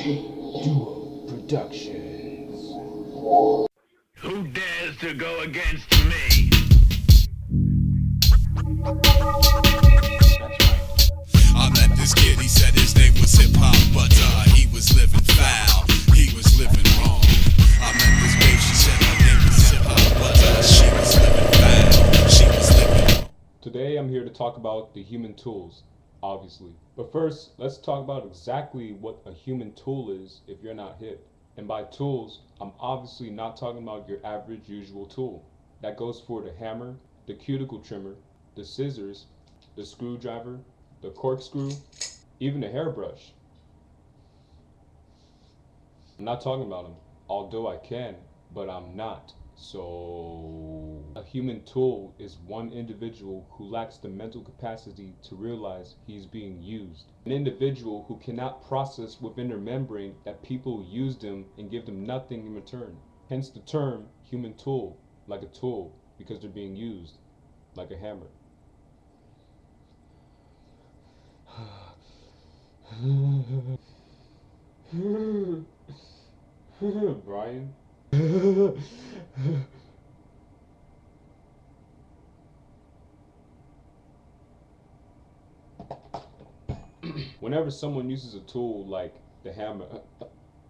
Duo Productions. Who dares to go against me? I met this kid, he said his name was Hip Hop, but he was living foul, he was living wrong. I met this babe, she said her name was Hip Hop, but she was living foul, she was living wrong. Today I'm here to talk about the human tools, obviously. But first, let's talk about exactly what a human tool is if you're not hip. And by tools, I'm obviously not talking about your average usual tool. That goes for the hammer, the cuticle trimmer, the scissors, the screwdriver, the corkscrew, even a hairbrush. I'm not talking about them, although I can, but I'm not. So, a human tool is one individual who lacks the mental capacity to realize he's being used. An individual who cannot process within their membrane that people use them and give them nothing in return. Hence the term human tool, like a tool, because they're being used, like a hammer. Brian? Whenever someone uses a tool like the hammer,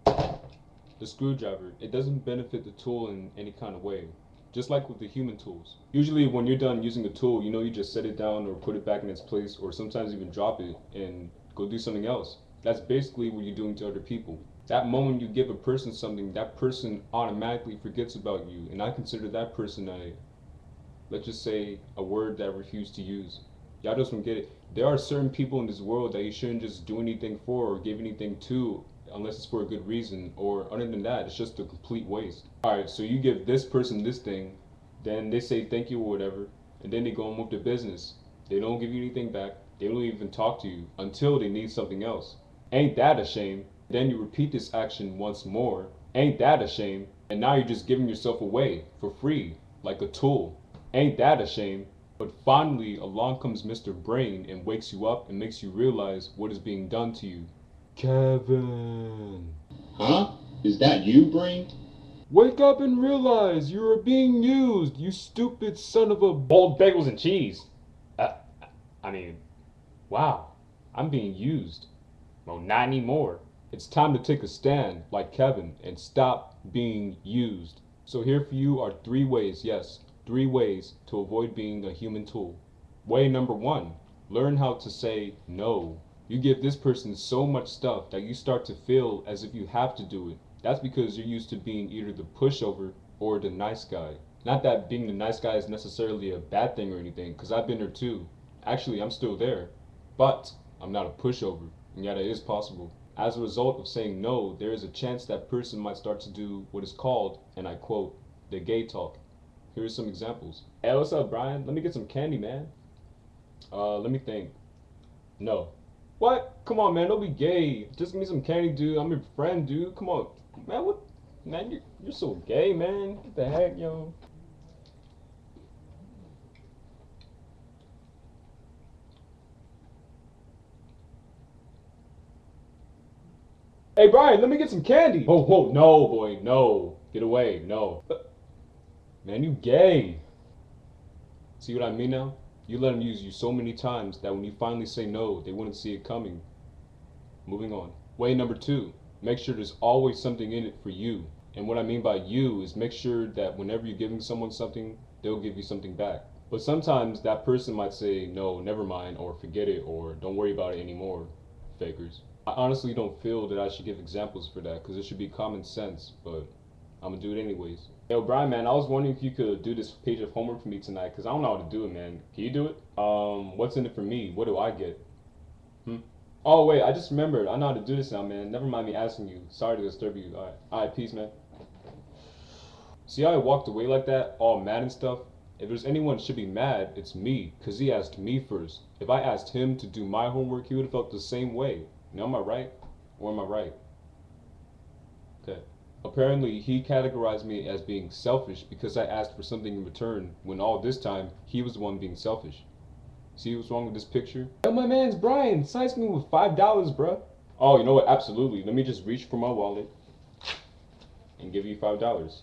the screwdriver, it doesn't benefit the tool in any kind of way. Just like with the human tools. Usually when you're done using a tool, you just set it down or put it back in its place, or sometimes even drop it and go do something else. That's basically what you're doing to other people. That moment you give a person something, that person automatically forgets about you, and I consider that person let's just say, a word that I refuse to use. Y'all just don't get it. There are certain people in this world that you shouldn't just do anything for or give anything to unless it's for a good reason, or other than that, it's just a complete waste. Alright, so you give this person this thing, then they say thank you or whatever, and then they go on with their business. They don't give you anything back, they don't even talk to you until they need something else. Ain't that a shame? Then you repeat this action once more. Ain't that a shame? And now you're just giving yourself away for free, like a tool. Ain't that a shame? But finally, along comes Mr. Brain and wakes you up and makes you realize what is being done to you. Kevin. Huh? Is that you, Brain? Wake up and realize you are being used, you stupid son of a boiled bagels and cheese. Wow, I'm being used. Well, not anymore. It's time to take a stand, like Kevin, and stop being used. So here for you are 3 ways, yes, 3 ways to avoid being a human tool. Way number 1, learn how to say no. You give this person so much stuff that you start to feel as if you have to do it. That's because you're used to being either the pushover or the nice guy. Not that being the nice guy is necessarily a bad thing or anything, because I've been there too. Actually, I'm still there. But I'm not a pushover, and yet it is possible. As a result of saying no, there is a chance that person might start to do what is called, and I quote, the gay talk. Here are some examples. Hey, what's up, Brian? Let me get some candy, man. Let me think. No. What? Come on, man, don't be gay. Just give me some candy, dude. I'm your friend, dude. Come on. Man, what? Man, you're so gay, man. What the heck, yo? Hey, Brian, let me get some candy. Oh, whoa, no, boy, no. Get away, no. Man, you gay. See what I mean now? You let them use you so many times that when you finally say no, they wouldn't see it coming. Moving on. Way number 2, make sure there's always something in it for you. And what I mean by you is make sure that whenever you're giving someone something, they'll give you something back. But sometimes that person might say, no, never mind, or forget it, or don't worry about it anymore, fakers. I honestly don't feel that I should give examples for that, because it should be common sense, but I'm gonna do it anyways. Yo, Brian, man, I was wondering if you could do this page of homework for me tonight, because I don't know how to do it, man. Can you do it? What's in it for me? What do I get? Oh, wait, I just remembered. I know how to do this now, man. Never mind me asking you. Sorry to disturb you. Alright, peace, man. See how I walked away like that, all mad and stuff? If there's anyone should be mad, it's me, because he asked me first. If I asked him to do my homework, he would have felt the same way. Now, am I right? Or am I right? Okay. Apparently, he categorized me as being selfish because I asked for something in return, when all this time, he was the one being selfish. See what's wrong with this picture? Yo, my man's Brian. Size me with $5, bruh. Oh, you know what? Absolutely. Let me just reach for my wallet and give you $5.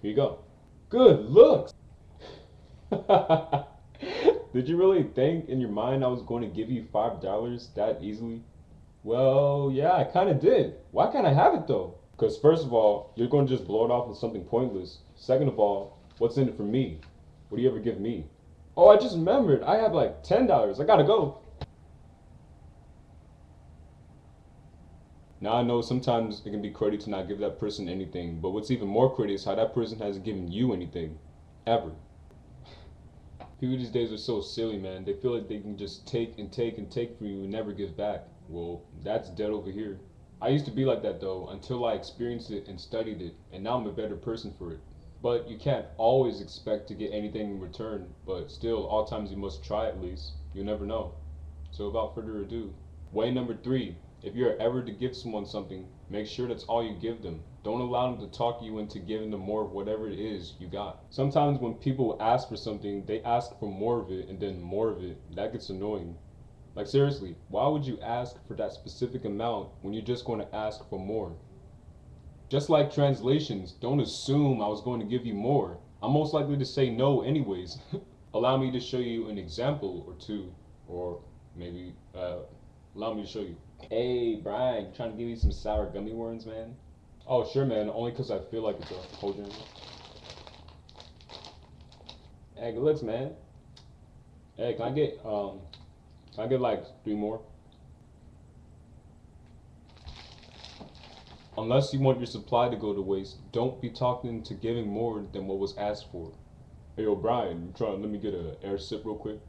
Here you go. Good looks. Did you really think in your mind I was going to give you $5 that easily? Well, yeah, I kind of did. Why can't I have it though? Because first of all, you're going to just blow it off with something pointless. Second of all, what's in it for me? What do you ever give me? Oh, I just remembered. I have like $10. I gotta go. Now I know sometimes it can be cruddy to not give that person anything, but what's even more cruddy is how that person hasn't given you anything. Ever. People these days are so silly, man. They feel like they can just take and take and take from you and never give back. Well, that's dead over here. I used to be like that though, until I experienced it and studied it, and now I'm a better person for it. But you can't always expect to get anything in return, but still, all times you must try at least. You never know. So without further ado, way number 3. If you're ever to give someone something, make sure that's all you give them. Don't allow them to talk you into giving them more of whatever it is you got. Sometimes when people ask for something, they ask for more of it and then more of it. That gets annoying. Like seriously, why would you ask for that specific amount when you're just going to ask for more? Just like translations, don't assume I was going to give you more. I'm most likely to say no anyways. Allow me to show you an example or two, or maybe allow me to show you. Hey Brian, trying to give you some sour gummy worms, man? Oh sure, man, only because I feel like it's a whole drink. Hey, good looks, man. Hey, can I get like 3 more? Unless you want your supply to go to waste, don't be talking into giving more than what was asked for. Hey O'Brien, you trying to let me get an air sip real quick?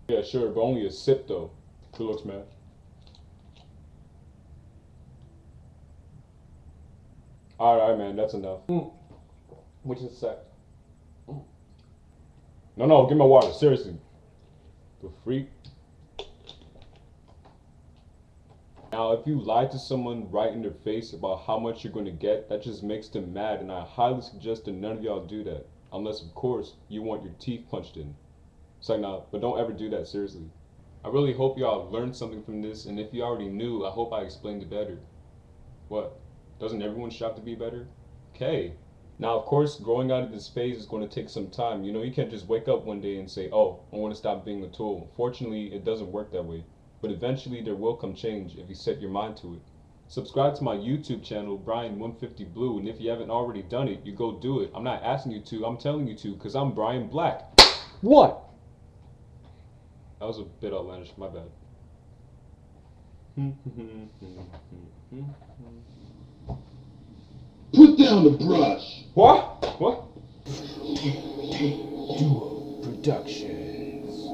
Yeah, sure, but only a sip though. Good looks, man. Alright, man, that's enough. Which is a sec. No, give me my water, seriously. The freak. Now, if you lie to someone right in their face about how much you're going to get, that just makes them mad, and I highly suggest that none of y'all do that. Unless, of course, you want your teeth punched in. It's like, nah, but don't ever do that, seriously. I really hope y'all learned something from this, and if you already knew, I hope I explained it better. What? Doesn't everyone strive to be better? Okay. Now, of course, growing out of this phase is going to take some time. You know, you can't just wake up one day and say, oh, I want to stop being a tool. Fortunately, it doesn't work that way. But eventually there will come change if you set your mind to it. Subscribe to my YouTube channel, Brian150Blue, and if you haven't already done it, you go do it. I'm not asking you to, I'm telling you to, because I'm Brian Black. What? That was a bit outlandish, my bad. Put down the brush. What? Duo Productions.